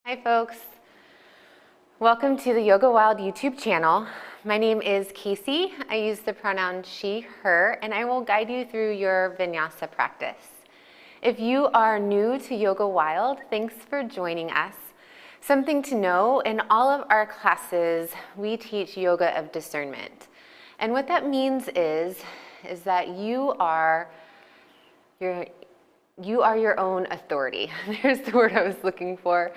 Hi folks, welcome to the Yoga Wild YouTube channel. My name is Casey. I use the pronoun she, her, and I will guide you through your Vinyasa practice. If you are new to Yoga Wild, thanks for joining us. Something to know, in all of our classes, we teach yoga of discernment. And what that means is that you are your own authority. There's the word I was looking for.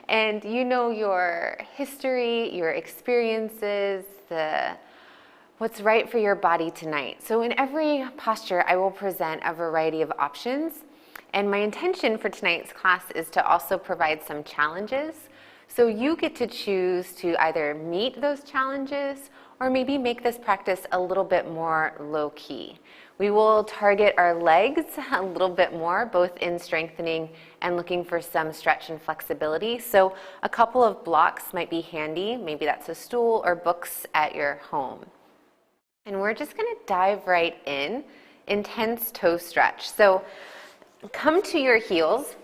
And you know your history, your experiences, what's right for your body tonight. So in every posture, I will present a variety of options. And my intention for tonight's class is to also provide some challenges. So you get to choose to either meet those challenges or maybe make this practice a little bit more low-key. We will target our legs a little bit more, both in strengthening and looking for some stretch and flexibility. So a couple of blocks might be handy. Maybe that's a stool or books at your home. And we're just going to dive right in, intense toe stretch. So come to your heels.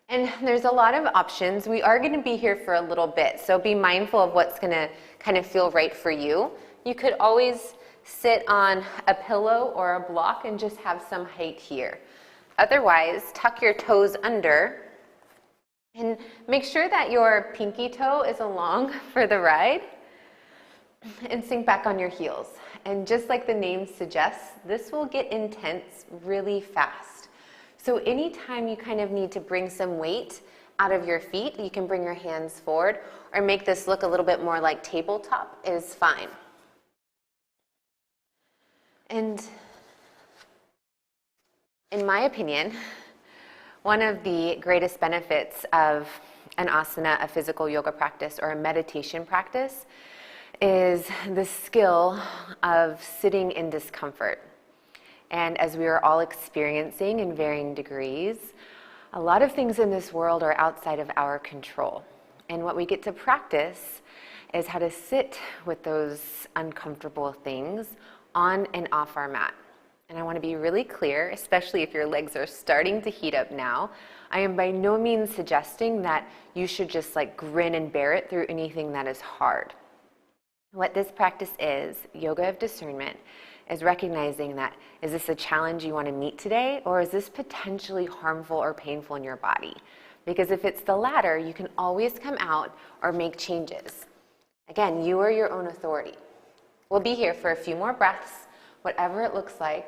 And there's a lot of options. We are going to be here for a little bit, so be mindful of what's going to kind of feel right for you. You could always sit on a pillow or a block and just have some height here. Otherwise, tuck your toes under and make sure that your pinky toe is along for the ride and sink back on your heels. And just like the name suggests, this will get intense really fast. So anytime you kind of need to bring some weight out of your feet, you can bring your hands forward or make this look a little bit more like tabletop is fine. And in my opinion, one of the greatest benefits of an asana, a physical yoga practice, or a meditation practice is the skill of sitting in discomfort. And as we are all experiencing in varying degrees, a lot of things in this world are outside of our control. And what we get to practice is how to sit with those uncomfortable things on and off our mat. And I want to be really clear, especially if your legs are starting to heat up now, I am by no means suggesting that you should just like grin and bear it through anything that is hard. What this practice is, yoga of discernment, is recognizing that, is this a challenge you want to meet today, or is this potentially harmful or painful in your body? Because if it's the latter, you can always come out or make changes. Again, you are your own authority. We'll be here for a few more breaths, whatever it looks like.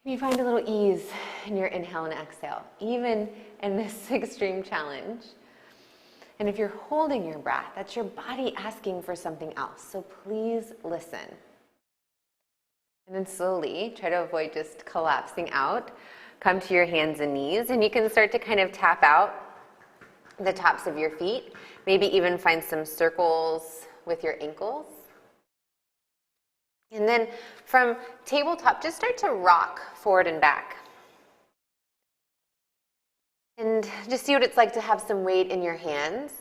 Can you find a little ease in your inhale and exhale, even in this extreme challenge? And if you're holding your breath, that's your body asking for something else. So please listen. And then slowly try to avoid just collapsing out. Come to your hands and knees, and you can start to kind of tap out the tops of your feet. Maybe even find some circles with your ankles. And then from tabletop, just start to rock forward and back. And just see what it's like to have some weight in your hands.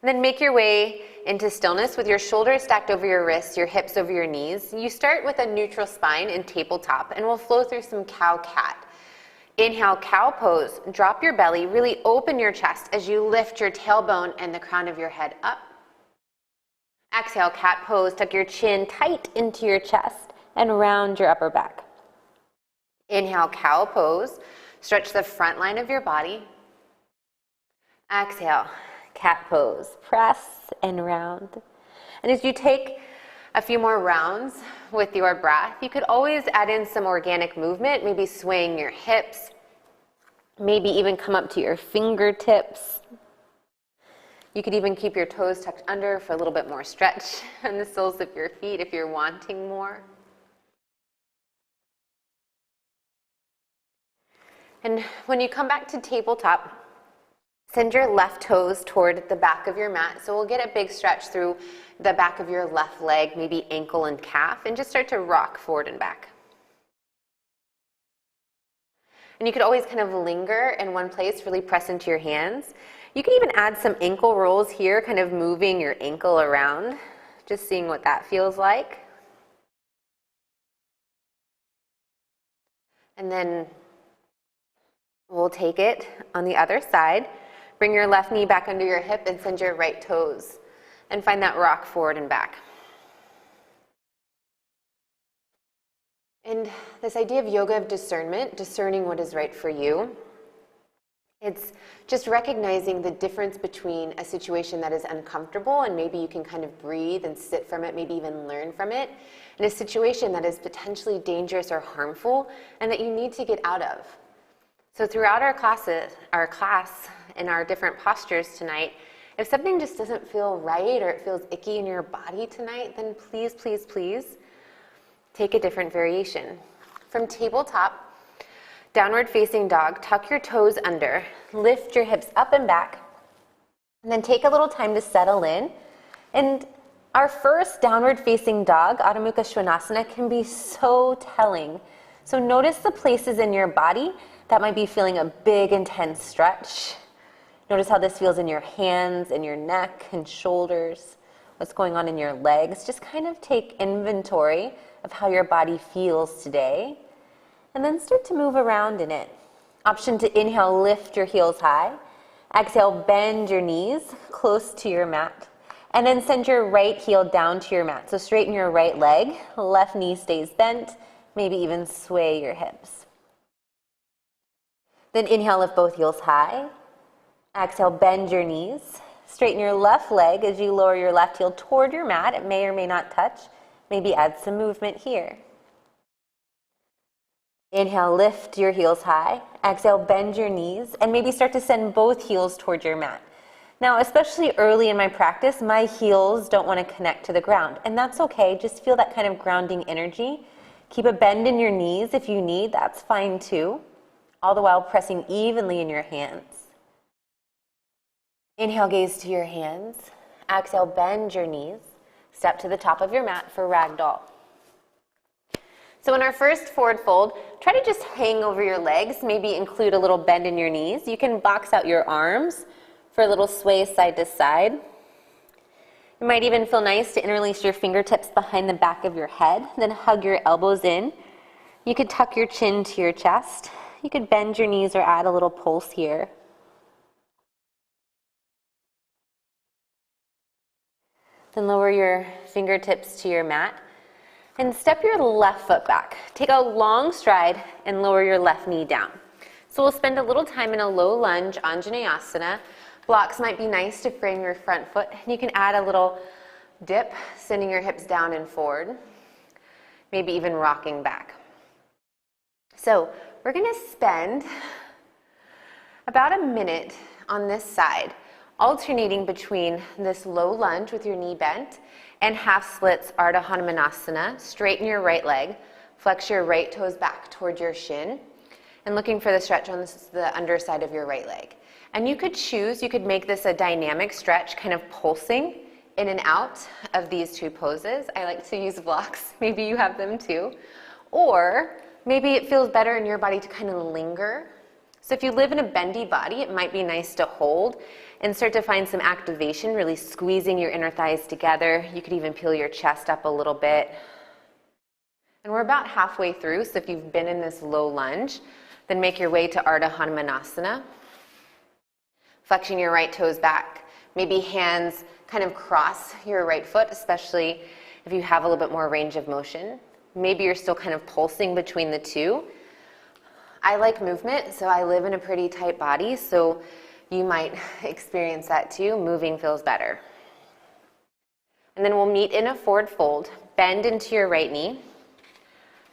And then make your way into stillness with your shoulders stacked over your wrists, your hips over your knees. You start with a neutral spine in tabletop, and we'll flow through some cow-cat. Inhale, cow pose. Drop your belly, really open your chest as you lift your tailbone and the crown of your head up. Exhale, cat pose. Tuck your chin tight into your chest and round your upper back. Inhale, cow pose. Stretch the front line of your body. Exhale, cat pose. Press and round. And as you take a few more rounds with your breath, you could always add in some organic movement, maybe swaying your hips, maybe even come up to your fingertips. You could even keep your toes tucked under for a little bit more stretch on the soles of your feet if you're wanting more. And when you come back to tabletop, send your left toes toward the back of your mat. So we'll get a big stretch through the back of your left leg, maybe ankle and calf, and just start to rock forward and back. And you could always kind of linger in one place, really press into your hands. You can even add some ankle rolls here, kind of moving your ankle around, just seeing what that feels like. And then We'll take it on the other side. Bring your left knee back under your hip and send your right toes. And find that rock forward and back. And this idea of yoga of discernment, discerning what is right for you, it's just recognizing the difference between a situation that is uncomfortable and maybe you can kind of breathe and sit from it, maybe even learn from it, and a situation that is potentially dangerous or harmful and that you need to get out of. So throughout our class and our different postures tonight, if something just doesn't feel right or it feels icky in your body tonight, then please, please, please take a different variation. From tabletop, downward facing dog, tuck your toes under, lift your hips up and back, and then take a little time to settle in. And our first downward facing dog, Adho Mukha Svanasana, can be so telling. So notice the places in your body that might be feeling a big, intense stretch. Notice how this feels in your hands, in your neck and shoulders, what's going on in your legs. Just kind of take inventory of how your body feels today, and then start to move around in it. Option to inhale, lift your heels high. Exhale, bend your knees close to your mat, and then send your right heel down to your mat. So straighten your right leg, left knee stays bent, maybe even sway your hips. Then inhale, lift both heels high. Exhale, bend your knees. Straighten your left leg as you lower your left heel toward your mat. It may or may not touch. Maybe add some movement here. Inhale, lift your heels high. Exhale, bend your knees, and maybe start to send both heels toward your mat. Now, especially early in my practice, my heels don't want to connect to the ground, and that's okay. Just feel that kind of grounding energy. Keep a bend in your knees if you need. That's fine too. All the while pressing evenly in your hands. Inhale, gaze to your hands. Exhale, bend your knees. Step to the top of your mat for ragdoll. So in our first forward fold, try to just hang over your legs, maybe include a little bend in your knees. You can box out your arms for a little sway side to side. It might even feel nice to interlace your fingertips behind the back of your head, then hug your elbows in. You could tuck your chin to your chest. You could bend your knees or add a little pulse here. Then lower your fingertips to your mat and step your left foot back. Take a long stride and lower your left knee down. So we'll spend a little time in a low lunge Anjaneyasana. Blocks might be nice to frame your front foot. You can add a little dip, sending your hips down and forward, maybe even rocking back. So we're going to spend about a minute on this side, alternating between this low lunge with your knee bent and half splits Ardha Hanumanasana. Straighten your right leg, flex your right toes back towards your shin, and looking for the stretch on the underside of your right leg. And you could choose, you could make this a dynamic stretch, kind of pulsing in and out of these two poses. I like to use blocks, maybe you have them too. Or maybe it feels better in your body to kind of linger. So if you live in a bendy body, it might be nice to hold and start to find some activation, really squeezing your inner thighs together. You could even peel your chest up a little bit. And we're about halfway through, so if you've been in this low lunge, then make your way to Ardha Hanumanasana. Flexing your right toes back. Maybe hands kind of cross your right foot, especially if you have a little bit more range of motion. Maybe you're still kind of pulsing between the two. I like movement, so I live in a pretty tight body, so you might experience that too. Moving feels better. And then we'll meet in a forward fold. Bend into your right knee.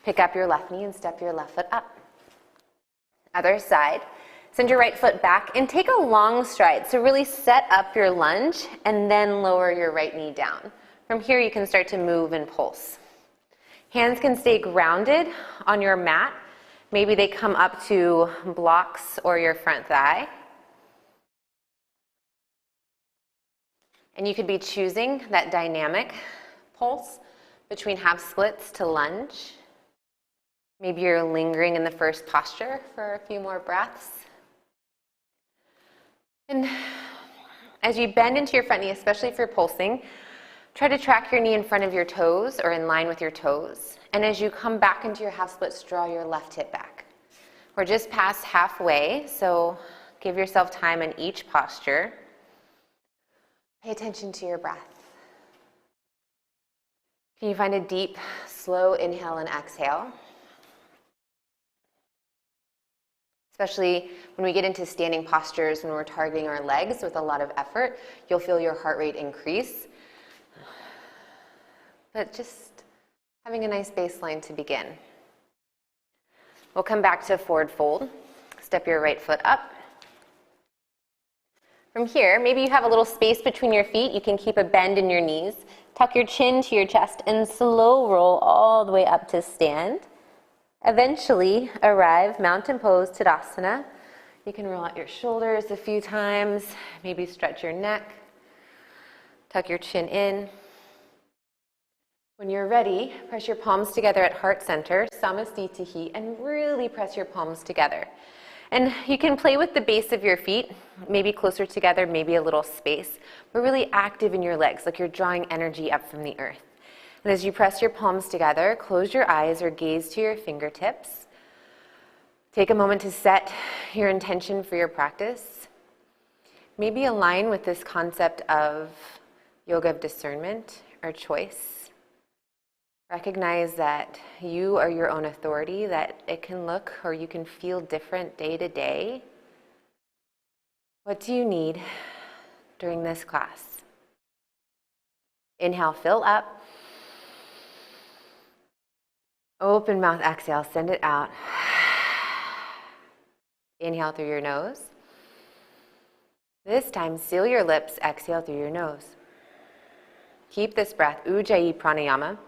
Pick up your left knee and step your left foot up. Other side. Send your right foot back and take a long stride. So really set up your lunge and then lower your right knee down. From here you can start to move and pulse. Hands can stay grounded on your mat. Maybe they come up to blocks or your front thigh. And you could be choosing that dynamic pulse between half splits to lunge. Maybe you're lingering in the first posture for a few more breaths. And as you bend into your front knee, especially if you're pulsing, try to track your knee in front of your toes or in line with your toes. And as you come back into your half splits, draw your left hip back. We're just past halfway, so give yourself time in each posture. Pay attention to your breath. Can you find a deep, slow inhale and exhale? Especially when we get into standing postures, when we're targeting our legs with a lot of effort, you'll feel your heart rate increase. But just having a nice baseline to begin. We'll come back to forward fold. Step your right foot up. From here, maybe you have a little space between your feet. You can keep a bend in your knees. Tuck your chin to your chest and slow roll all the way up to stand. Eventually arrive mountain pose, Tadasana. You can roll out your shoulders a few times. Maybe stretch your neck. Tuck your chin in. When you're ready, press your palms together at heart center, Samastitihi, and really press your palms together. And you can play with the base of your feet, maybe closer together, maybe a little space, but really active in your legs, like you're drawing energy up from the earth. And as you press your palms together, close your eyes or gaze to your fingertips. Take a moment to set your intention for your practice. Maybe align with this concept of yoga of discernment or choice. Recognize that you are your own authority, that it can look or you can feel different day to day. What do you need during this class? Inhale, fill up. Open mouth, exhale, send it out. Inhale through your nose. This time, seal your lips, exhale through your nose. Keep this breath, Ujjayi Pranayama.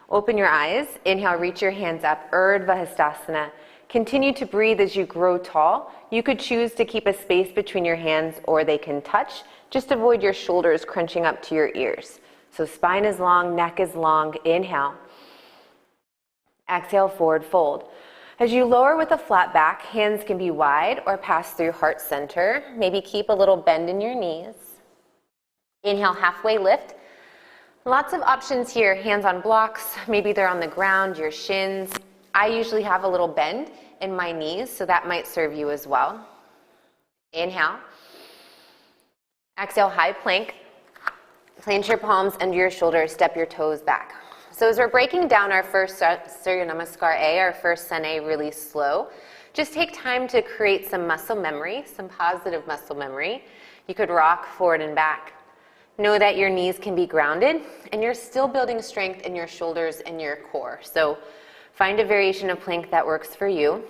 Open your eyes. Inhale, reach your hands up, Urdhva Hastasana. Continue to breathe as you grow tall. You could choose to keep a space between your hands or they can touch. Just avoid your shoulders crunching up to your ears. So spine is long, neck is long. Inhale. Exhale, forward fold. As you lower with a flat back, hands can be wide or pass through heart center. Maybe keep a little bend in your knees. Inhale, halfway lift. Lots of options here, hands on blocks, maybe they're on the ground, your shins. I usually have a little bend in my knees, so that might serve you as well. Inhale. Exhale, high plank. Plant your palms under your shoulders, step your toes back. So as we're breaking down our first Surya Namaskar A, our first Sun A really slow, just take time to create some muscle memory, some positive muscle memory. You could rock forward and back. Know that your knees can be grounded and you're still building strength in your shoulders and your core. So find a variation of plank that works for you.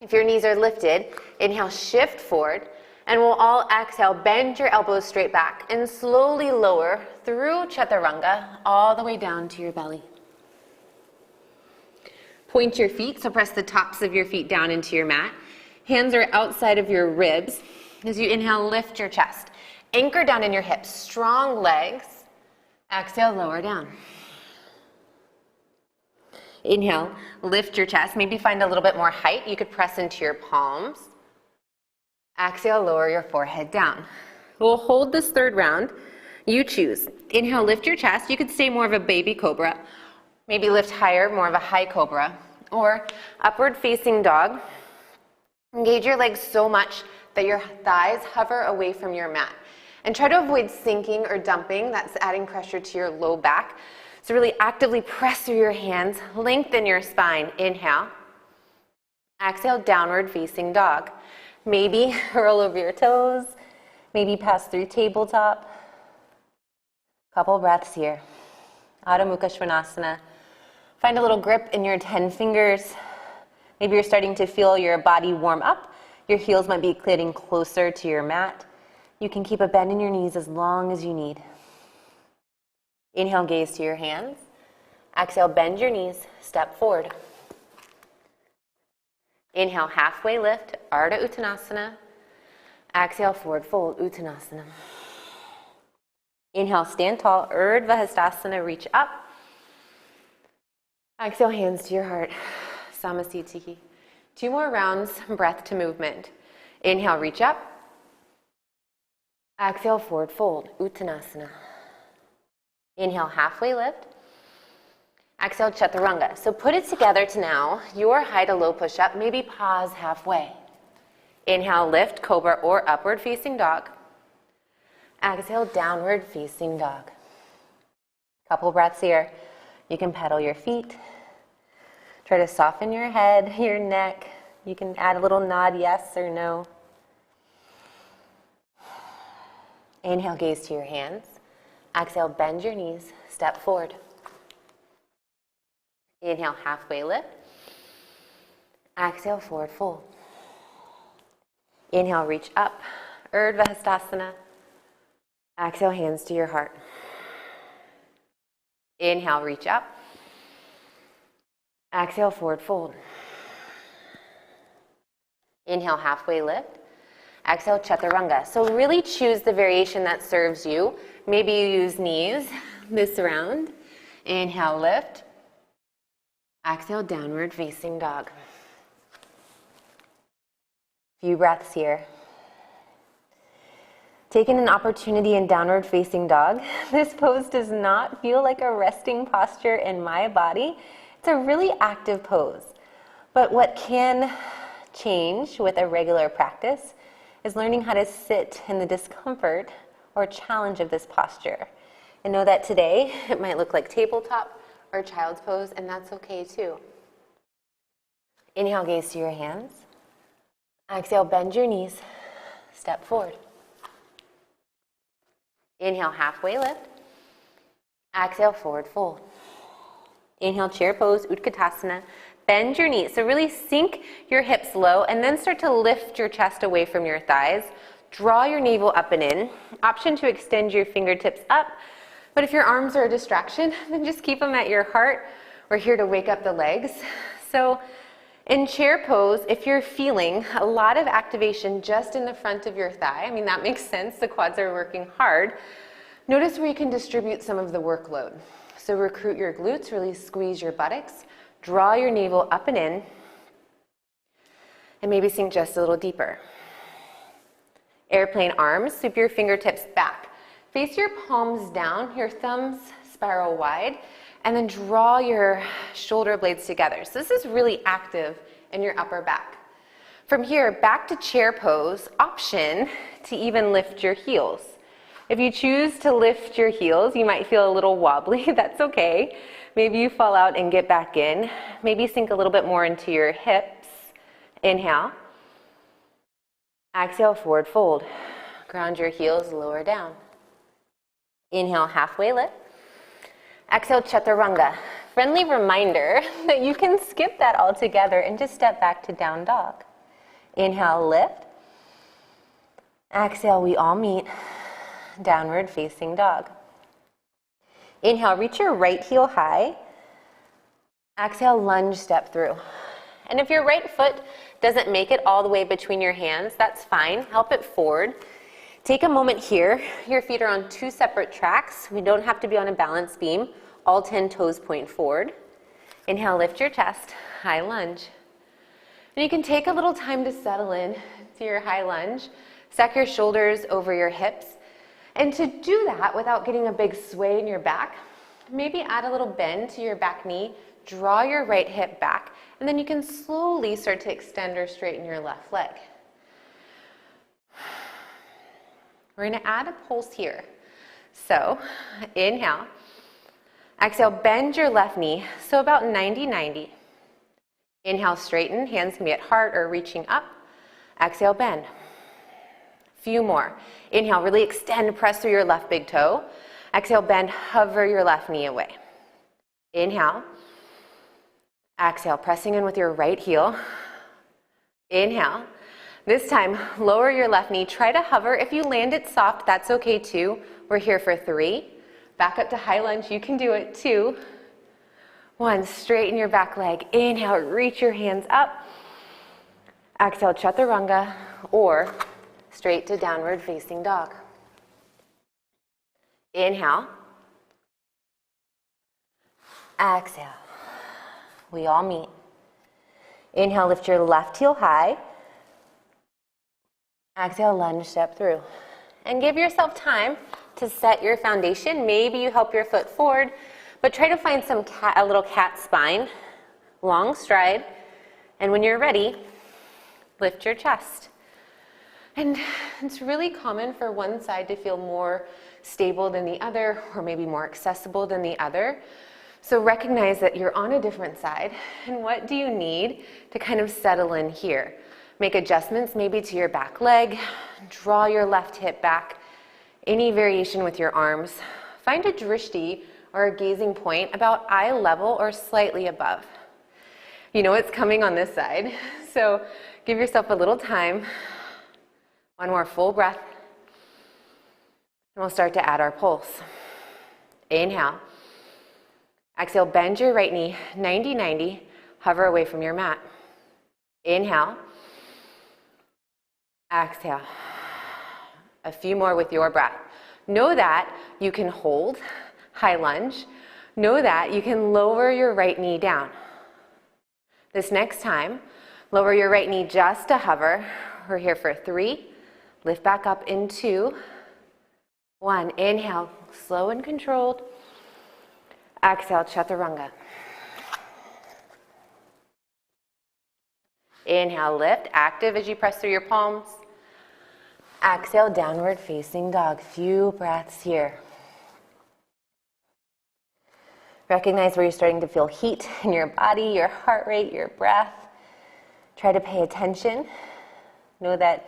If your knees are lifted, inhale, shift forward, and we'll all exhale, bend your elbows straight back and slowly lower through Chaturanga all the way down to your belly. Point your feet, so press the tops of your feet down into your mat. Hands are outside of your ribs. As you inhale, lift your chest. Anchor down in your hips, strong legs. Exhale, lower down. Inhale, lift your chest. Maybe find a little bit more height. You could press into your palms. Exhale, lower your forehead down. We'll hold this third round. You choose. Inhale, lift your chest. You could stay more of a baby cobra. Maybe lift higher, more of a high cobra. Or upward facing dog. Engage your legs so much that your thighs hover away from your mat. And try to avoid sinking or dumping. That's adding pressure to your low back. So really actively press through your hands. Lengthen your spine. Inhale. Exhale, downward facing dog. Maybe roll over your toes. Maybe pass through tabletop. Couple breaths here. Adho Mukha Svanasana. Find a little grip in your 10 fingers. Maybe you're starting to feel your body warm up. Your heels might be getting closer to your mat. You can keep a bend in your knees as long as you need. Inhale, gaze to your hands. Exhale, bend your knees, step forward. Inhale, halfway lift, Ardha Uttanasana. Exhale, forward fold, Uttanasana. Inhale, stand tall, Urdhva Hastasana, reach up. Exhale, hands to your heart, Samasthiti. 2 more rounds, breath to movement. Inhale, reach up. Exhale, forward fold, Uttanasana. Inhale, halfway lift. Exhale, chaturanga. So put it together to now your high to low push-up, maybe pause halfway. Inhale, lift, cobra or upward facing dog. Exhale, downward facing dog. Couple breaths here. You can pedal your feet. Try to soften your head, your neck. You can add a little nod, yes or no. Inhale, gaze to your hands. Exhale, bend your knees, step forward. Inhale, halfway lift. Exhale, forward fold. Inhale, reach up, Urdhva Hastasana. Exhale, hands to your heart. Inhale, reach up. Exhale, forward fold. Inhale, halfway lift. Exhale, chaturanga. So really choose the variation that serves you. Maybe you use knees this round. Inhale, lift. Exhale, downward facing dog. Few breaths here. Taking an opportunity in downward facing dog. This pose does not feel like a resting posture in my body. It's a really active pose. But what can change with a regular practice is learning how to sit in the discomfort or challenge of this posture. And know that today it might look like tabletop or child's pose, and that's okay too. Inhale, gaze to your hands. Exhale, bend your knees, step forward. Inhale, halfway lift. Exhale, forward fold. Inhale, chair pose, Utkatasana. Bend your knees. So really sink your hips low and then start to lift your chest away from your thighs. Draw your navel up and in. Option to extend your fingertips up. But if your arms are a distraction, then just keep them at your heart. We're here to wake up the legs. So in chair pose, if you're feeling a lot of activation just in the front of your thigh, I mean, that makes sense. The quads are working hard. Notice where you can distribute some of the workload. So recruit your glutes, really squeeze your buttocks. Draw your navel up and in, and maybe sink just a little deeper. Airplane arms, sweep your fingertips back. Face your palms down, your thumbs spiral wide, and then draw your shoulder blades together. So this is really active in your upper back. From here, back to chair pose, option to even lift your heels. If you choose to lift your heels, you might feel a little wobbly. That's okay. Maybe you fall out and get back in. Maybe sink a little bit more into your hips. Inhale. Exhale, forward fold. Ground your heels, lower down. Inhale, halfway lift. Exhale, chaturanga. Friendly reminder that you can skip that altogether and just step back to down dog. Inhale, lift. Exhale, we all meet. Downward facing dog. Inhale, reach your right heel high. Exhale, lunge, step through. And if your right foot doesn't make it all the way between your hands, that's fine. Help it forward. Take a moment here. Your feet are on two separate tracks. We don't have to be on a balance beam. All 10 toes point forward. Inhale, lift your chest, high lunge. And you can take a little time to settle in to your high lunge. Stack your shoulders over your hips. And to do that without getting a big sway in your back, maybe add a little bend to your back knee, draw your right hip back, and then you can slowly start to extend or straighten your left leg. We're going to add a pulse here. So inhale, exhale, bend your left knee, so about 90-90. Inhale, straighten, hands can be at heart or reaching up. Exhale, bend. Few more. Inhale, really extend, press through your left big toe. Exhale, bend, hover your left knee away. Inhale. Exhale, pressing in with your right heel. Inhale. This time, lower your left knee. Try to hover. If you land it soft, that's okay too. We're here for 3. Back up to high lunge. You can do it. 2. 1. Straighten your back leg. Inhale, reach your hands up. Exhale, chaturanga, or straight to downward facing dog. Inhale. Exhale. We all meet. Inhale, lift your left heel high. Exhale, lunge, step through. And give yourself time to set your foundation. Maybe you help your foot forward. But try to find a little cat spine, long stride, and when you're ready, lift your chest. And it's really common for one side to feel more stable than the other, or maybe more accessible than the other. So recognize that you're on a different side, and what do you need to kind of settle in here? Make adjustments maybe to your back leg, draw your left hip back, any variation with your arms. Find a drishti or a gazing point about eye level or slightly above. You know it's coming on this side, so give yourself a little time. One more full breath, and we'll start to add our pulse. Inhale. Exhale, bend your right knee 90-90, hover away from your mat. Inhale. Exhale. A few more with your breath. Know that you can hold, high lunge. Know that you can lower your right knee down. This next time, lower your right knee just to hover. We're here for 3. Lift back up in 2. 1. Inhale, slow and controlled. Exhale, chaturanga. Inhale, lift, active as you press through your palms. Exhale, downward facing dog. Few breaths here. Recognize where you're starting to feel heat in your body, your heart rate, your breath. Try to pay attention. Know that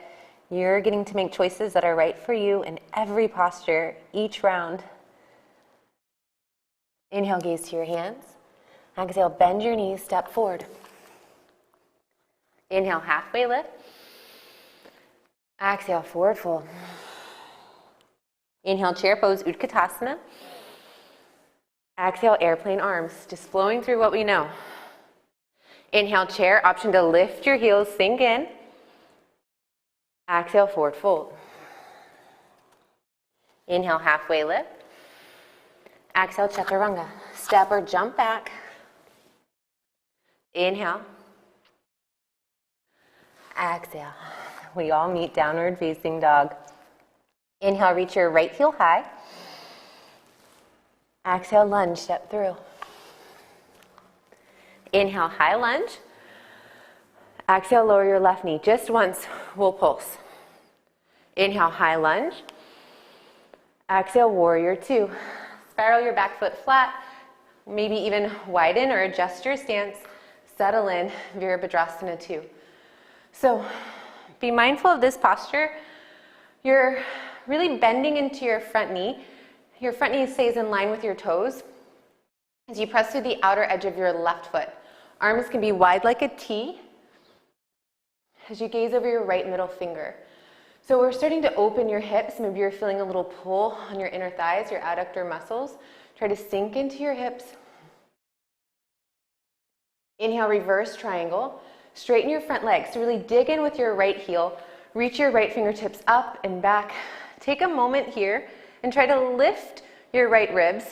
you're getting to make choices that are right for you in every posture, each round. Inhale, gaze to your hands. Exhale, bend your knees, step forward. Inhale, halfway lift. Exhale, forward fold. Inhale, chair pose, Utkatasana. Exhale, airplane arms, just flowing through what we know. Inhale, chair, option to lift your heels, sink in. Exhale, forward fold. Inhale, halfway lift. Exhale, chaturanga. Step or jump back. Inhale. Exhale. We all meet downward facing dog. Inhale, reach your right heel high. Exhale, lunge, step through. Inhale, high lunge. Exhale, lower your left knee. Just once, we'll pulse. Inhale, high lunge. Exhale, warrior 2. Spiral your back foot flat. Maybe even widen or adjust your stance. Settle in, Virabhadrasana 2. So be mindful of this posture. You're really bending into your front knee. Your front knee stays in line with your toes as you press through the outer edge of your left foot. Arms can be wide like a T as you gaze over your right middle finger. So we're starting to open your hips. Maybe you're feeling a little pull on your inner thighs, your adductor muscles. Try to sink into your hips. Inhale, reverse triangle. Straighten your front legs. So really dig in with your right heel. Reach your right fingertips up and back. Take a moment here and try to lift your right ribs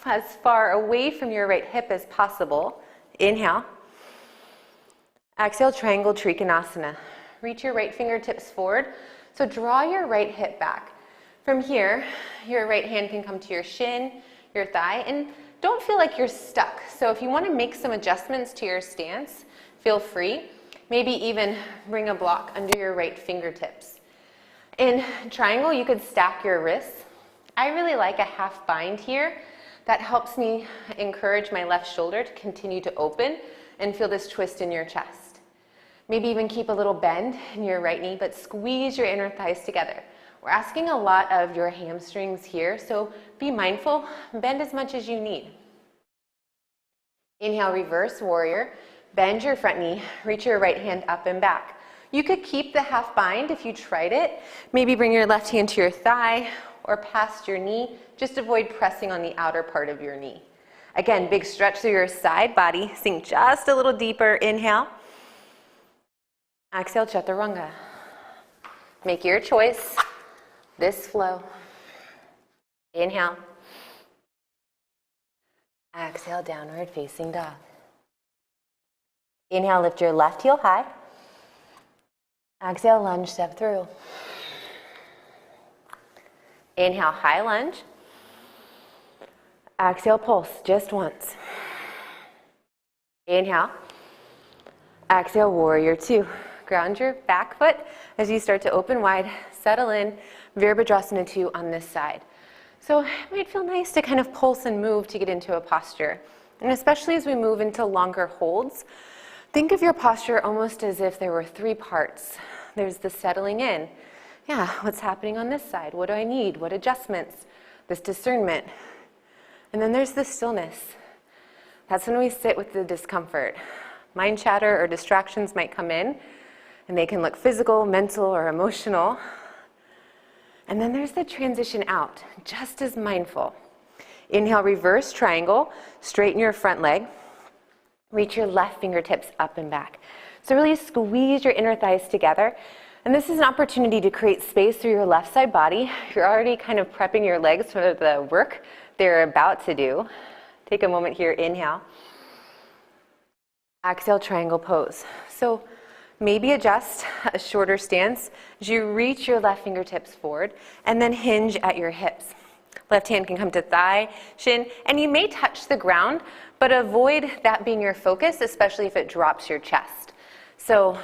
as far away from your right hip as possible. Inhale. Exhale, triangle trikonasana. Reach your right fingertips forward. So draw your right hip back. From here, your right hand can come to your shin, your thigh, and don't feel like you're stuck. So if you want to make some adjustments to your stance, feel free. Maybe even bring a block under your right fingertips. In triangle, you could stack your wrists. I really like a half bind here. That helps me encourage my left shoulder to continue to open and feel this twist in your chest. Maybe even keep a little bend in your right knee, but squeeze your inner thighs together. We're asking a lot of your hamstrings here, so be mindful, bend as much as you need. Inhale, reverse warrior. Bend your front knee, reach your right hand up and back. You could keep the half bind if you tried it. Maybe bring your left hand to your thigh or past your knee. Just avoid pressing on the outer part of your knee. Again, big stretch through your side body. Sink just a little deeper. Inhale. Exhale, chaturanga. Make your choice. This flow. Inhale. Exhale, downward facing dog. Inhale, lift your left heel high. Exhale, lunge, step through. Inhale, high lunge. Exhale, pulse just once. Inhale. Exhale, warrior two. Ground your back foot as you start to open wide, settle in, Virabhadrasana 2 on this side. So it might feel nice to kind of pulse and move to get into a posture. And especially as we move into longer holds, think of your posture almost as if there were 3 parts. There's the settling in. Yeah, what's happening on this side? What do I need? What adjustments? This discernment. And then there's the stillness. That's when we sit with the discomfort. Mind chatter or distractions might come in, and they can look physical, mental, or emotional. And then there's the transition out, just as mindful. Inhale, reverse triangle, straighten your front leg. Reach your left fingertips up and back. So really squeeze your inner thighs together. And this is an opportunity to create space through your left side body. You're already kind of prepping your legs for the work they're about to do. Take a moment here, inhale. Exhale, triangle pose. So maybe adjust a shorter stance as you reach your left fingertips forward and then hinge at your hips. Left hand can come to thigh, shin, and you may touch the ground, but avoid that being your focus, especially if it drops your chest. So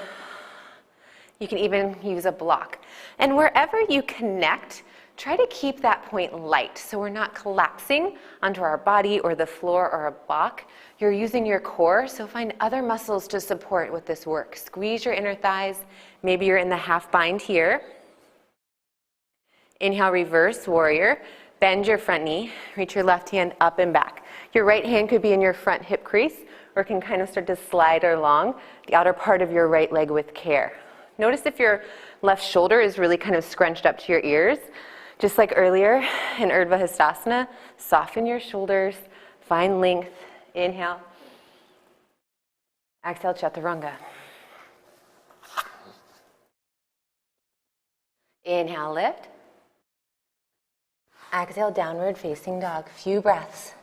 you can even use a block. And wherever you connect, try to keep that point light so we're not collapsing onto our body or the floor or a block. You're using your core, so find other muscles to support with this work. Squeeze your inner thighs. Maybe you're in the half bind here. Inhale, reverse warrior. Bend your front knee. Reach your left hand up and back. Your right hand could be in your front hip crease or can kind of start to slide along the outer part of your right leg with care. Notice if your left shoulder is really kind of scrunched up to your ears. Just like earlier in Urdhva Hastasana, soften your shoulders, find length. Inhale. Exhale, Chaturanga. Inhale, lift. Exhale, downward facing dog. Few breaths.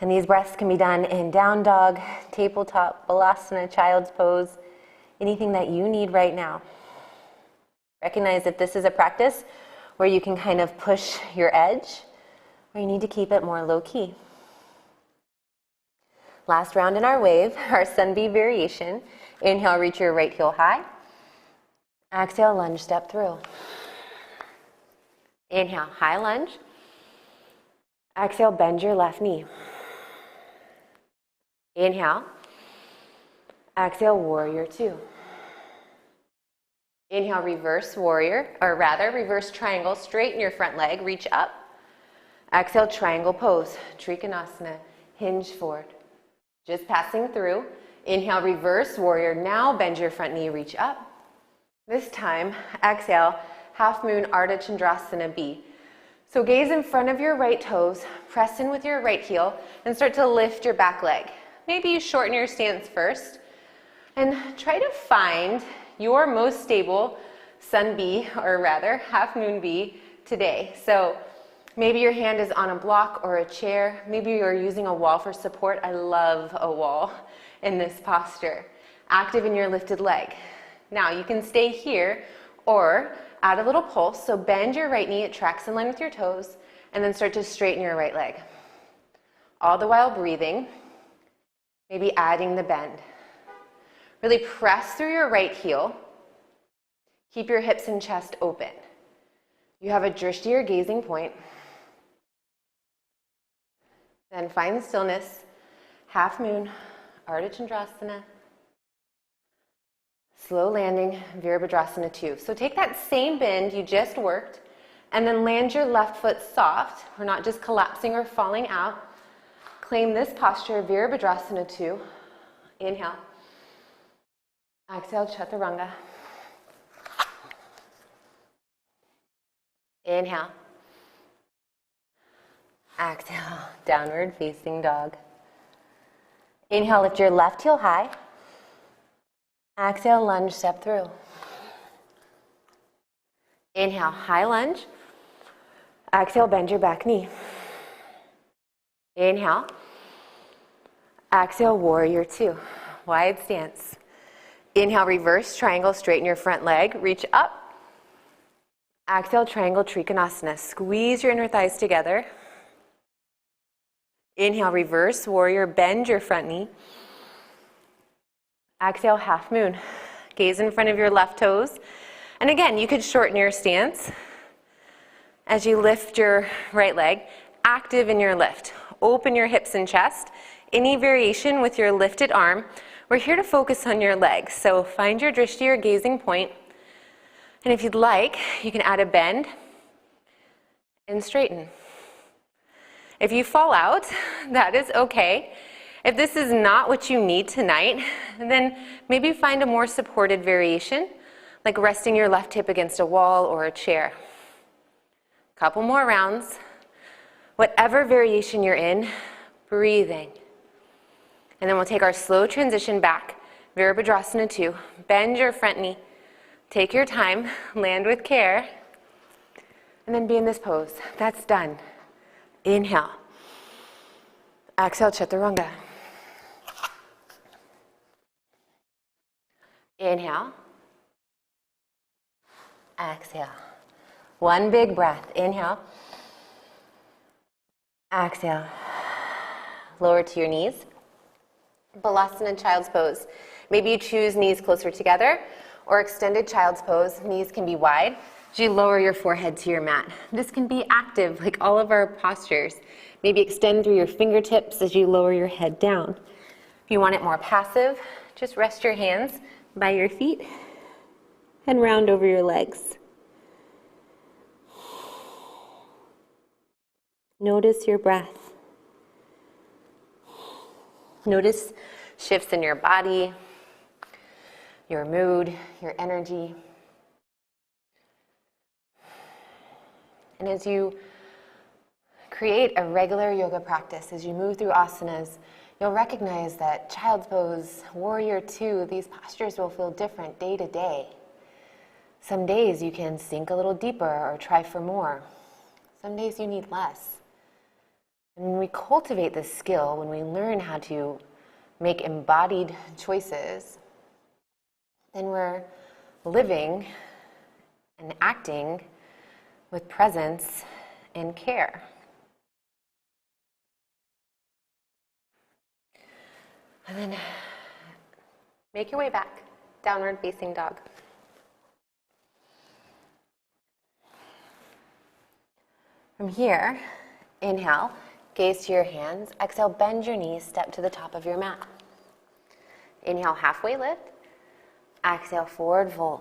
And these breaths can be done in down dog, tabletop, balasana, child's pose, anything that you need right now. Recognize if this is a practice where you can kind of push your edge, or you need to keep it more low key. Last round in our wave, our sun bee variation. Inhale, reach your right heel high. Exhale, lunge, step through. Inhale, high lunge. Exhale, bend your left knee. Inhale. Exhale, warrior two. Inhale, reverse warrior, or rather reverse triangle. Straighten your front leg, reach up. Exhale, triangle pose, Trikonasana, hinge forward. Just passing through. Inhale, reverse warrior. Now bend your front knee, reach up. This time, exhale, half moon Ardha Chandrasana B. So gaze in front of your right toes, press in with your right heel, and start to lift your back leg. Maybe you shorten your stance first, and try to find your most stable sun B, or rather half moon B today. So maybe your hand is on a block or a chair. Maybe you're using a wall for support. I love a wall in this posture. Active in your lifted leg. Now you can stay here or add a little pulse. So bend your right knee, it tracks in line with your toes, and then start to straighten your right leg. All the while breathing, maybe adding the bend. Really press through your right heel. Keep your hips and chest open. You have a drishti or gazing point. Then find stillness. Half moon, Ardha Chandrasana. Slow landing, Virabhadrasana 2. So take that same bend you just worked and then land your left foot soft. We're not just collapsing or falling out. Claim this posture, Virabhadrasana 2. Inhale. Exhale, Chaturanga. Inhale. Exhale, downward facing dog. Inhale, lift your left heel high. Exhale, lunge, step through. Inhale, high lunge. Exhale, bend your back knee. Inhale. Exhale, warrior two. Wide stance. Inhale, reverse triangle, straighten your front leg, reach up. Exhale, triangle trikonasana. Squeeze your inner thighs together. Inhale, reverse warrior. Bend your front knee. Exhale, half moon. Gaze in front of your left toes. And again, you could shorten your stance as you lift your right leg. Active in your lift. Open your hips and chest. Any variation with your lifted arm. We're here to focus on your legs. So find your drishti or gazing point. And if you'd like, you can add a bend and straighten. If you fall out, that is okay. If this is not what you need tonight, then maybe find a more supported variation, like resting your left hip against a wall or a chair. Couple more rounds. Whatever variation you're in, breathing. And then we'll take our slow transition back, Virabhadrasana 2. Bend your front knee. Take your time, land with care, and then be in this pose. That's done. Inhale. Exhale, Chaturanga. Inhale. Exhale. One big breath. Inhale. Exhale. Lower to your knees. Balasana, child's pose. Maybe you choose knees closer together, or extended child's pose. Knees can be wide as you lower your forehead to your mat. This can be active, like all of our postures. Maybe extend through your fingertips as you lower your head down. If you want it more passive, just rest your hands by your feet and round over your legs. Notice your breath. Notice shifts in your body, your mood, your energy. And as you create a regular yoga practice, as you move through asanas, you'll recognize that child's pose, warrior 2, these postures will feel different day to day. Some days you can sink a little deeper or try for more. Some days you need less. And when we cultivate this skill, when we learn how to make embodied choices, then we're living and acting with presence and care. And then make your way back, downward facing dog. From here, inhale, gaze to your hands. Exhale, bend your knees, step to the top of your mat. Inhale, halfway lift. Exhale, forward fold.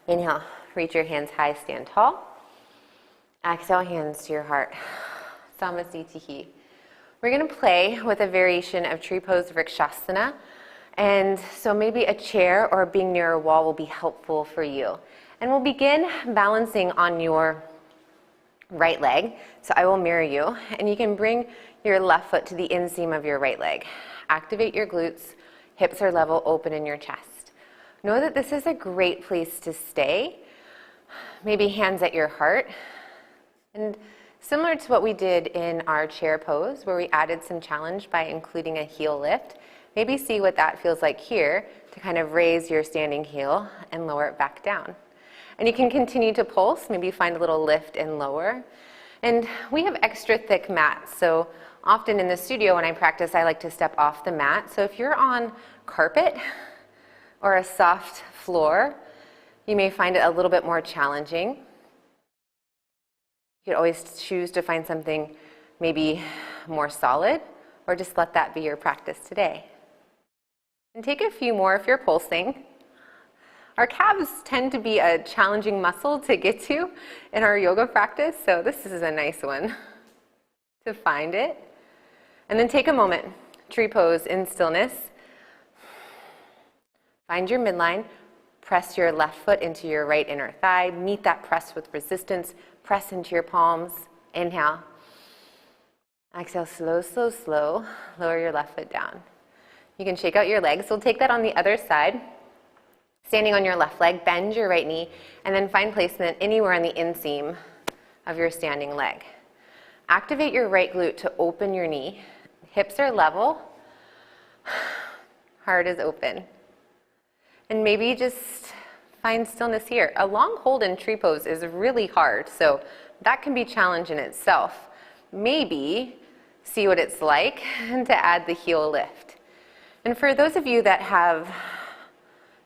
Inhale, reach your hands high, stand tall. Exhale, hands to your heart. Samasthiti. We're going to play with a variation of tree pose vrikshasana. And so maybe a chair or being near a wall will be helpful for you. And we'll begin balancing on your right leg. So I will mirror you. And you can bring your left foot to the inseam of your right leg. Activate your glutes. Hips are level, open in your chest. Know that this is a great place to stay. Maybe hands at your heart. And similar to what we did in our chair pose, where we added some challenge by including a heel lift, maybe see what that feels like here to kind of raise your standing heel and lower it back down. And you can continue to pulse, maybe find a little lift and lower. And we have extra thick mats, so often in the studio when I practice, I like to step off the mat. So if you're on carpet or a soft floor, you may find it a little bit more challenging. You could always choose to find something maybe more solid, or just let that be your practice today. And take a few more if you're pulsing. Our calves tend to be a challenging muscle to get to in our yoga practice, so this is a nice one to find it. And then take a moment, tree pose in stillness. Find your midline, press your left foot into your right inner thigh, meet that press with resistance, press into your palms, inhale. Exhale, slow, slow, slow, lower your left foot down. You can shake out your legs, we'll take that on the other side. Standing on your left leg, bend your right knee, and then find placement anywhere on the inseam of your standing leg. Activate your right glute to open your knee. Hips are level, heart is open. And maybe just find stillness here. A long hold in tree pose is really hard, so that can be a challenge in itself. Maybe see what it's like to add the heel lift. And for those of you that have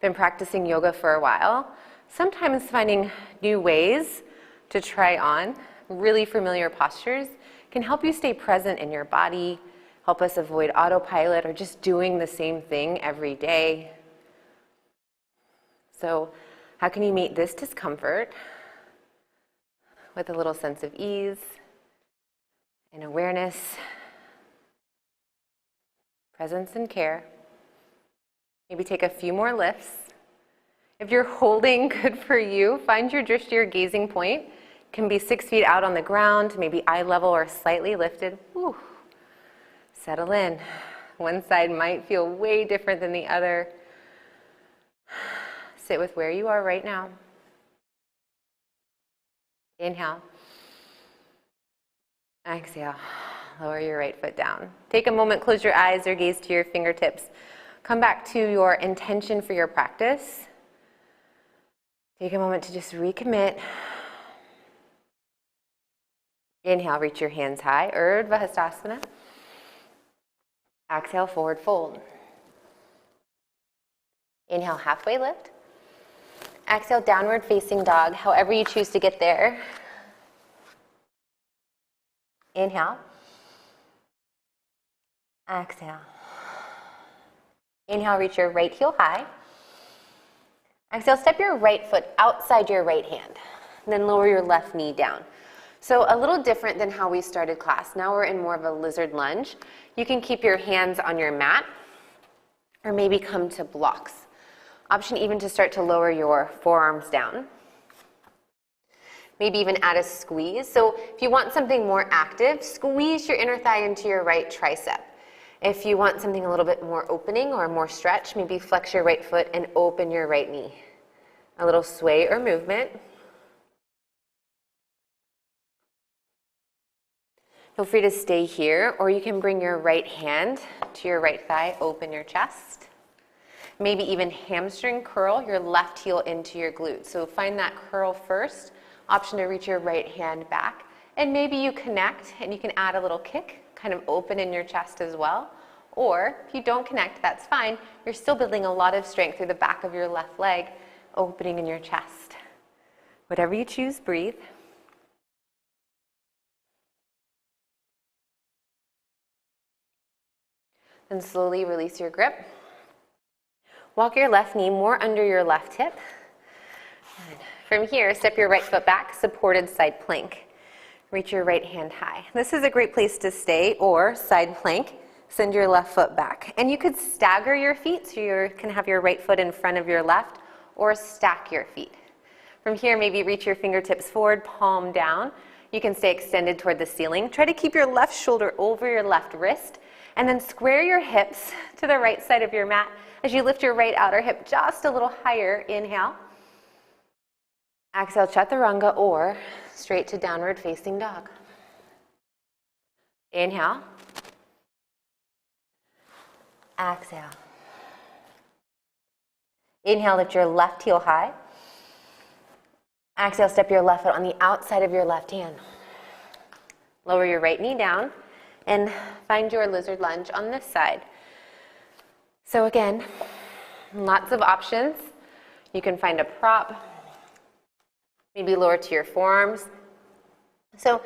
been practicing yoga for a while, sometimes finding new ways to try on really familiar postures can help you stay present in your body, help us avoid autopilot or just doing the same thing every day. So how can you meet this discomfort with a little sense of ease and awareness, presence and care? Maybe take a few more lifts. If you're holding, good for you. Find your drishti or gazing point. It can be 6 feet out on the ground, maybe eye level or slightly lifted. Whew. Settle in. One side might feel way different than the other. Sit with where you are right now. Inhale. Exhale. Lower your right foot down. Take a moment, close your eyes or gaze to your fingertips. Come back to your intention for your practice. Take a moment to just recommit. Inhale, reach your hands high, Urdhva Hastasana. Exhale, forward fold. Inhale, halfway lift. Exhale, downward facing dog, however you choose to get there. Inhale. Exhale. Inhale, reach your right heel high. Exhale, step your right foot outside your right hand. And then lower your left knee down. So a little different than how we started class. Now we're in more of a lizard lunge. You can keep your hands on your mat or maybe come to blocks. Option even to start to lower your forearms down. Maybe even add a squeeze. So if you want something more active, squeeze your inner thigh into your right tricep. If you want something a little bit more opening or more stretch, maybe flex your right foot and open your right knee. A little sway or movement. Feel free to stay here, or you can bring your right hand to your right thigh, open your chest. Maybe even hamstring curl your left heel into your glute. So find that curl first. Option to reach your right hand back. And maybe you connect and you can add a little kick, kind of open in your chest as well. Or if you don't connect, that's fine. You're still building a lot of strength through the back of your left leg, opening in your chest. Whatever you choose, breathe. Then slowly release your grip. Walk your left knee more under your left hip. And from here, step your right foot back, supported side plank. Reach your right hand high. This is a great place to stay, or side plank. Send your left foot back. And you could stagger your feet, so you can have your right foot in front of your left, or stack your feet. From here, maybe reach your fingertips forward, palm down. You can stay extended toward the ceiling. Try to keep your left shoulder over your left wrist, and then square your hips to the right side of your mat as you lift your right outer hip just a little higher. Inhale. Exhale, chaturanga, or straight to downward facing dog. Inhale. Exhale. Inhale, lift your left heel high. Exhale, step your left foot on the outside of your left hand. Lower your right knee down and find your lizard lunge on this side. So again, lots of options. You can find a prop, maybe lower to your forearms. So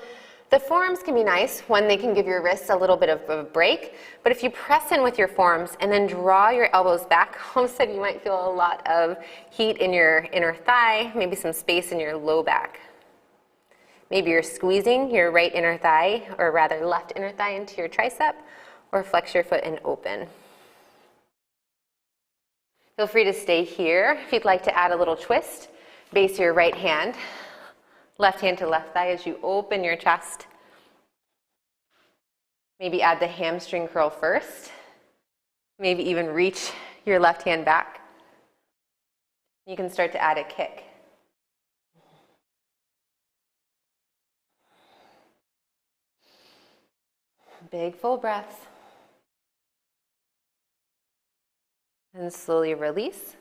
the forearms can be nice when they can give your wrists a little bit of a break, but if you press in with your forearms and then draw your elbows back, all of a sudden you might feel a lot of heat in your inner thigh, maybe some space in your low back. Maybe you're squeezing your right inner thigh, or rather left inner thigh, into your tricep, or flex your foot and open. Feel free to stay here. If you'd like to add a little twist, base your right hand, left hand to left thigh as you open your chest. Maybe add the hamstring curl first. Maybe even reach your left hand back. You can start to add a kick. Big full breaths. And slowly release.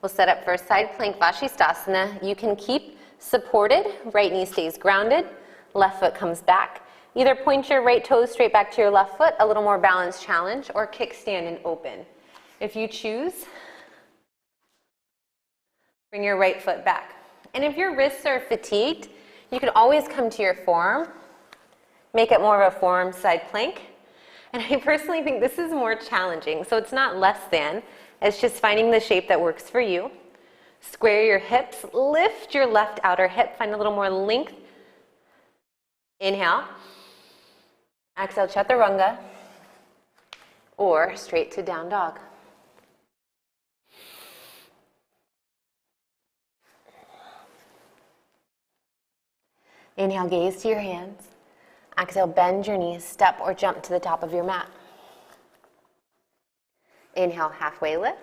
We'll set up for a side plank Vashisthasana. You can keep supported, right knee stays grounded, left foot comes back. Either point your right toes straight back to your left foot, a little more balanced challenge, or kickstand and open. If you choose, bring your right foot back. And if your wrists are fatigued, you can always come to your forearm, make it more of a forearm side plank. And I personally think this is more challenging, so it's not less than, it's just finding the shape that works for you. Square your hips, lift your left outer hip, find a little more length. Inhale. Exhale, chaturanga, or straight to down dog. Inhale, gaze to your hands. Exhale, bend your knees, step or jump to the top of your mat. Inhale, halfway lift.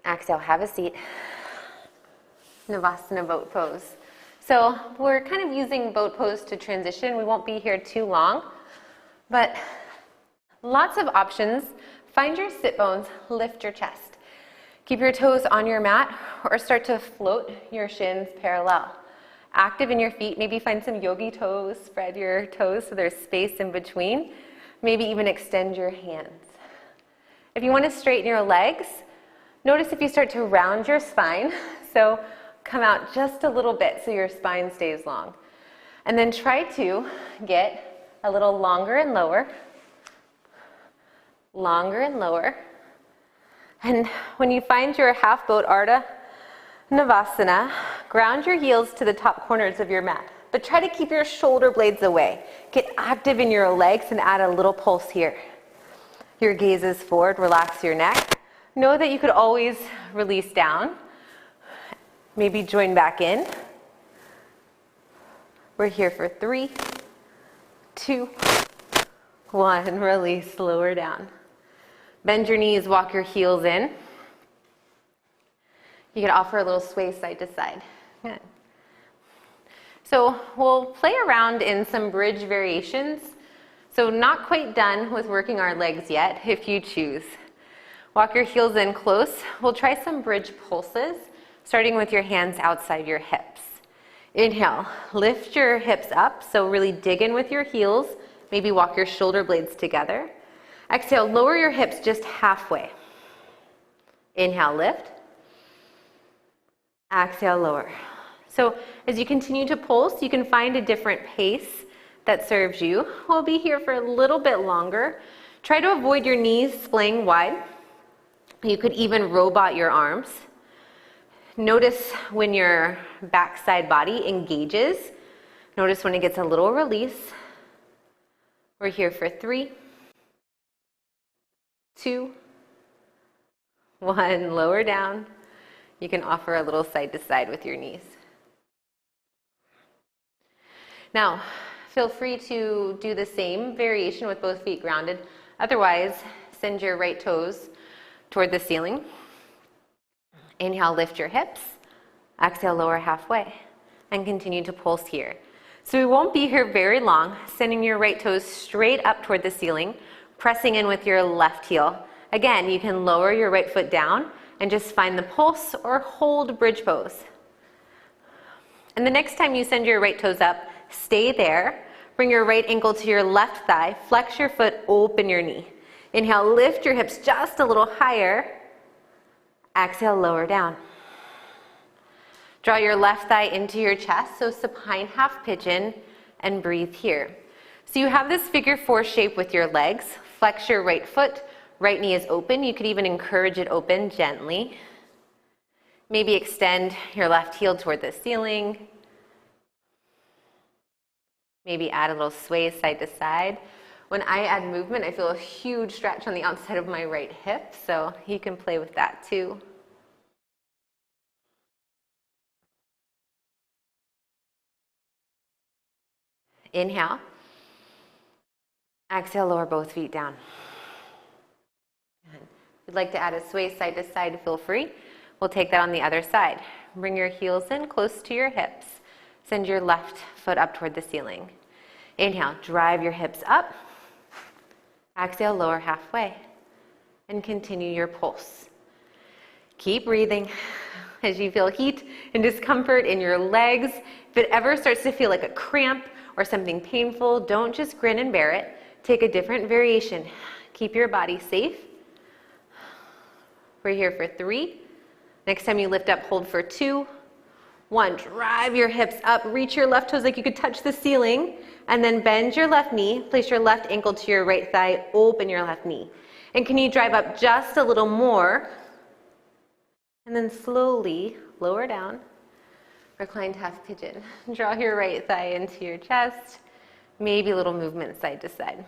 Exhale, have a seat. Navasana boat pose. So we're kind of using boat pose to transition. We won't be here too long, but lots of options. Find your sit bones, lift your chest. Keep your toes on your mat or start to float your shins parallel. Active in your feet, maybe find some yogi toes, spread your toes so there's space in between. Maybe even extend your hands. If you want to straighten your legs, notice if you start to round your spine. So come out just a little bit so your spine stays long. And then try to get a little longer and lower. Longer and lower. And when you find your half boat Ardha Navasana, ground your heels to the top corners of your mat. But try to keep your shoulder blades away. Get active in your legs and add a little pulse here. Your gaze is forward, relax your neck. Know that you could always release down. Maybe join back in. We're here for 3, 2, 1. Release, lower down. Bend your knees, walk your heels in. You could offer a little sway side to side. Good. So we'll play around in some bridge variations. So not quite done with working our legs yet, if you choose. Walk your heels in close. We'll try some bridge pulses, starting with your hands outside your hips. Inhale, lift your hips up, so really dig in with your heels. Maybe walk your shoulder blades together. Exhale, lower your hips just halfway. Inhale, lift. Exhale, lower. So as you continue to pulse, you can find a different pace that serves you. We'll be here for a little bit longer. Try to avoid your knees splaying wide. You could even robot your arms. Notice when your backside body engages. Notice when it gets a little release. We're here for 3, 2, 1. Lower down. You can offer a little side to side with your knees. Now, feel free to do the same variation with both feet grounded. Otherwise, send your right toes toward the ceiling. Inhale, lift your hips. Exhale, lower halfway. And continue to pulse here. So we won't be here very long. Sending your right toes straight up toward the ceiling, pressing in with your left heel. Again, you can lower your right foot down and just find the pulse or hold bridge pose. And the next time you send your right toes up, stay there. Bring your right ankle to your left thigh. Flex your foot, open your knee. Inhale, lift your hips just a little higher. Exhale, lower down. Draw your left thigh into your chest, so supine half pigeon, and breathe here. So you have this figure 4 shape with your legs. Flex your right foot, right knee is open. You could even encourage it open gently. Maybe extend your left heel toward the ceiling. Maybe add a little sway side to side. When I add movement, I feel a huge stretch on the outside of my right hip, so you can play with that too. Inhale. Exhale, lower both feet down. If you'd like to add a sway side to side, feel free. We'll take that on the other side. Bring your heels in close to your hips. Send your left foot up toward the ceiling. Inhale, drive your hips up. Exhale, lower halfway. And continue your pulse. Keep breathing as you feel heat and discomfort in your legs. If it ever starts to feel like a cramp or something painful, don't just grin and bear it. Take a different variation. Keep your body safe. We're here for 3. Next time you lift up, hold for 2. 1, drive your hips up, reach your left toes like you could touch the ceiling, and then bend your left knee, place your left ankle to your right thigh, open your left knee. And can you drive up just a little more? And then slowly lower down, reclined half pigeon. Draw your right thigh into your chest, maybe a little movement side to side.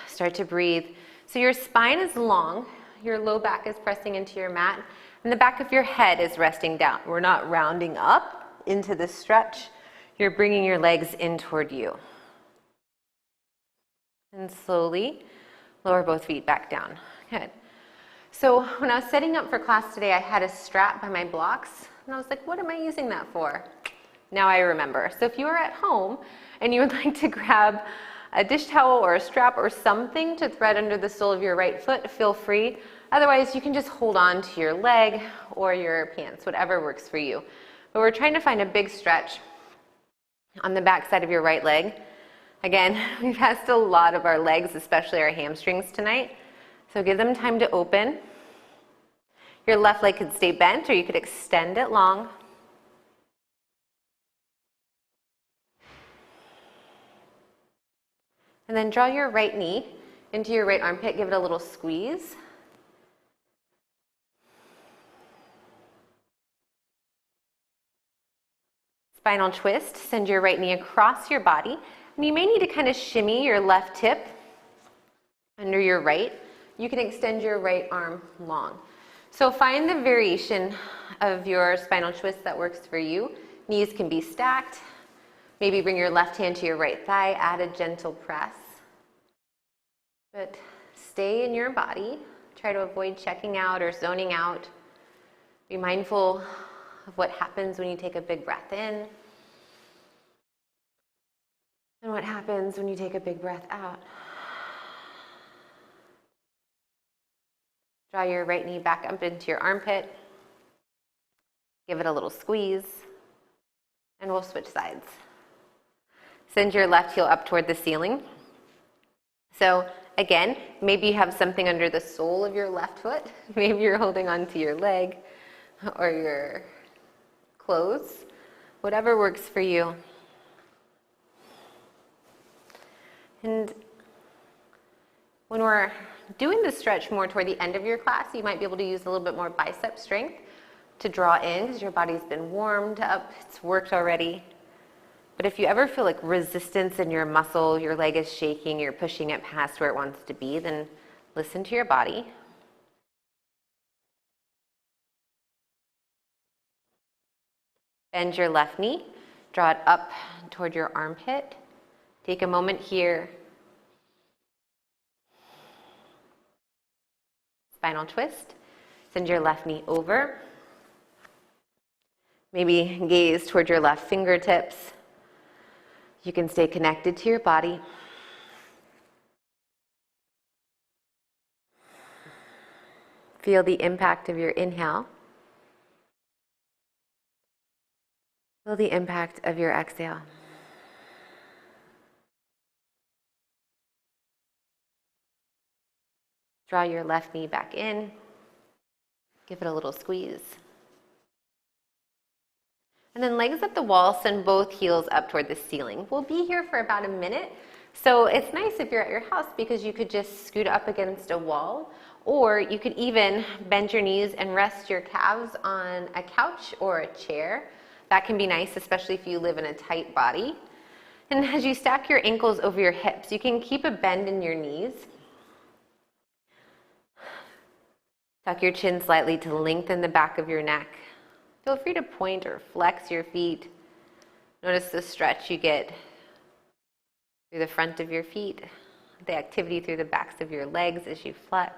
Start to breathe. So your spine is long, your low back is pressing into your mat, and the back of your head is resting down. We're not rounding up into the stretch. You're bringing your legs in toward you. And slowly lower both feet back down. Good. So when I was setting up for class today, I had a strap by my blocks, and I was like, what am I using that for? Now I remember. So if you are at home and you would like to grab a dish towel or a strap or something to thread under the sole of your right foot, feel free. Otherwise, you can just hold on to your leg or your pants, whatever works for you. But we're trying to find a big stretch on the back side of your right leg. Again, we've asked a lot of our legs, especially our hamstrings tonight. So give them time to open. Your left leg could stay bent or you could extend it long. And then draw your right knee into your right armpit, give it a little squeeze. Spinal twist, send your right knee across your body. And you may need to kind of shimmy your left hip under your right. You can extend your right arm long. So find the variation of your spinal twist that works for you. Knees can be stacked. Maybe bring your left hand to your right thigh, add a gentle press. But stay in your body. Try to avoid checking out or zoning out. Be mindful of what happens when you take a big breath in. And what happens when you take a big breath out. Draw your right knee back up into your armpit. Give it a little squeeze. And we'll switch sides. Send your left heel up toward the ceiling. So again, maybe you have something under the sole of your left foot. Maybe you're holding onto your leg or your clothes. Whatever works for you. And when we're doing the stretch more toward the end of your class, you might be able to use a little bit more bicep strength to draw in because your body's been warmed up, it's worked already. But if you ever feel like resistance in your muscle, your leg is shaking, you're pushing it past where it wants to be, then listen to your body. Bend your left knee, draw it up toward your armpit. Take a moment here. Spinal twist. Send your left knee over. Maybe gaze toward your left fingertips. You can stay connected to your body. Feel the impact of your inhale. Feel the impact of your exhale. Draw your left knee back in. Give it a little squeeze. And then legs at the wall, send both heels up toward the ceiling. We'll be here for about a minute. So it's nice if you're at your house because you could just scoot up against a wall, or you could even bend your knees and rest your calves on a couch or a chair. That can be nice, especially if you live in a tight body. And as you stack your ankles over your hips, you can keep a bend in your knees. Tuck your chin slightly to lengthen the back of your neck. Feel free to point or flex your feet. Notice the stretch you get through the front of your feet, the activity through the backs of your legs as you flex.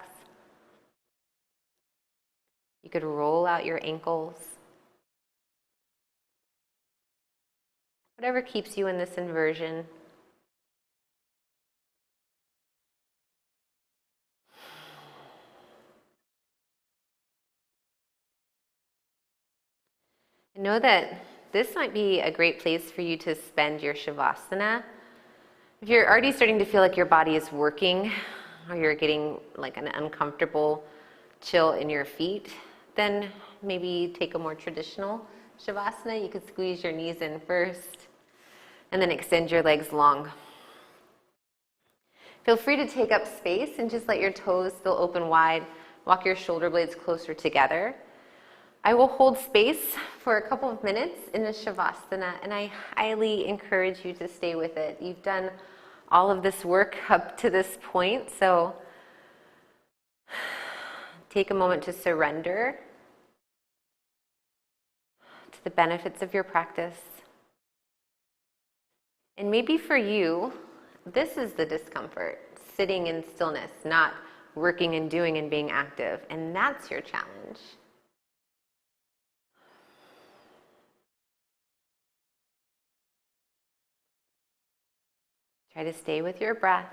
You could roll out your ankles. Whatever keeps you in this inversion. And know that this might be a great place for you to spend your Shavasana. If you're already starting to feel like your body is working, or you're getting like an uncomfortable chill in your feet, then maybe take a more traditional Shavasana. You could squeeze your knees in first, and then extend your legs long. Feel free to take up space and just let your toes feel open wide. Walk your shoulder blades closer together. I will hold space for a couple of minutes in the Shavasana, and I highly encourage you to stay with it. You've done all of this work up to this point, so take a moment to surrender to the benefits of your practice. And maybe for you, this is the discomfort, sitting in stillness, not working and doing and being active, and that's your challenge. Try to stay with your breath.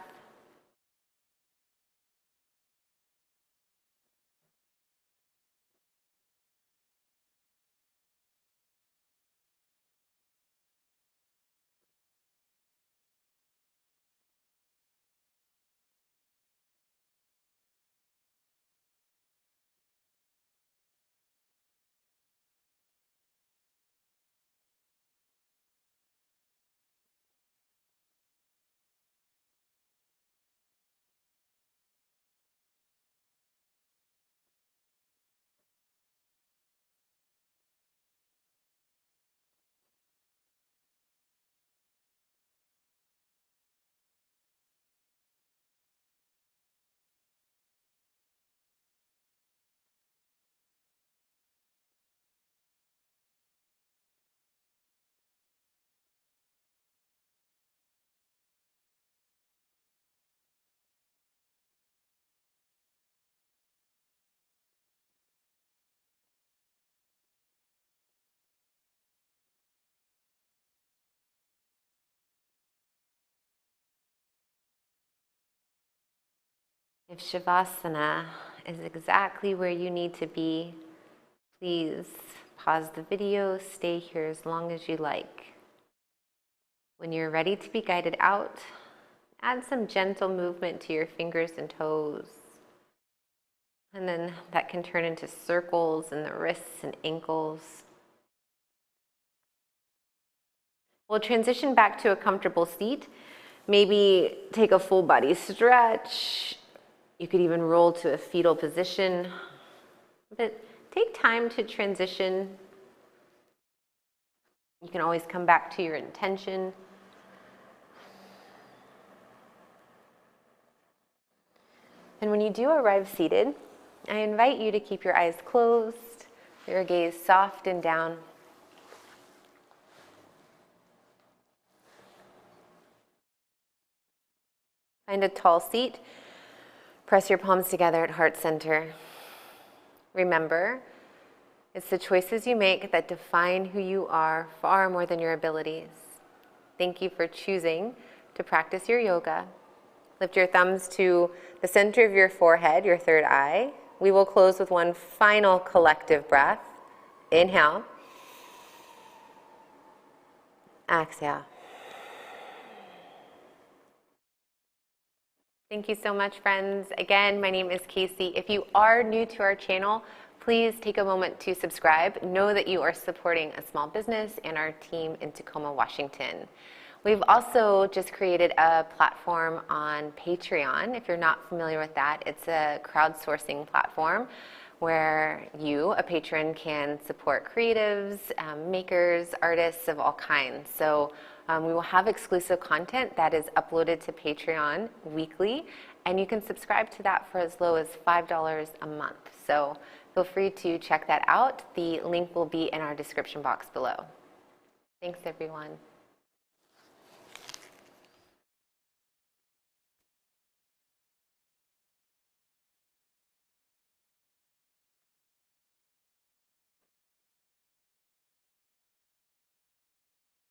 If Shavasana is exactly where you need to be, please pause the video, stay here as long as you like. When you're ready to be guided out, add some gentle movement to your fingers and toes. And then that can turn into circles in the wrists and ankles. We'll transition back to a comfortable seat. Maybe take a full body stretch. You could even roll to a fetal position. But take time to transition. You can always come back to your intention. And when you do arrive seated, I invite you to keep your eyes closed, your gaze soft and down. Find a tall seat. Press your palms together at heart center. Remember, it's the choices you make that define who you are far more than your abilities. Thank you for choosing to practice your yoga. Lift your thumbs to the center of your forehead, your third eye. We will close with one final collective breath. Inhale. Exhale. Thank you so much, friends. Again, my name is Casey. If you are new to our channel, please take a moment to subscribe. Know that you are supporting a small business and our team in Tacoma, Washington. We've also just created a platform on Patreon. If you're not familiar with that, it's a crowdsourcing platform where you, a patron, can support creatives, makers, artists of all kinds. So we will have exclusive content that is uploaded to Patreon weekly, and you can subscribe to that for as low as $5 a month. So feel free to check that out. The link will be in our description box below. Thanks, everyone.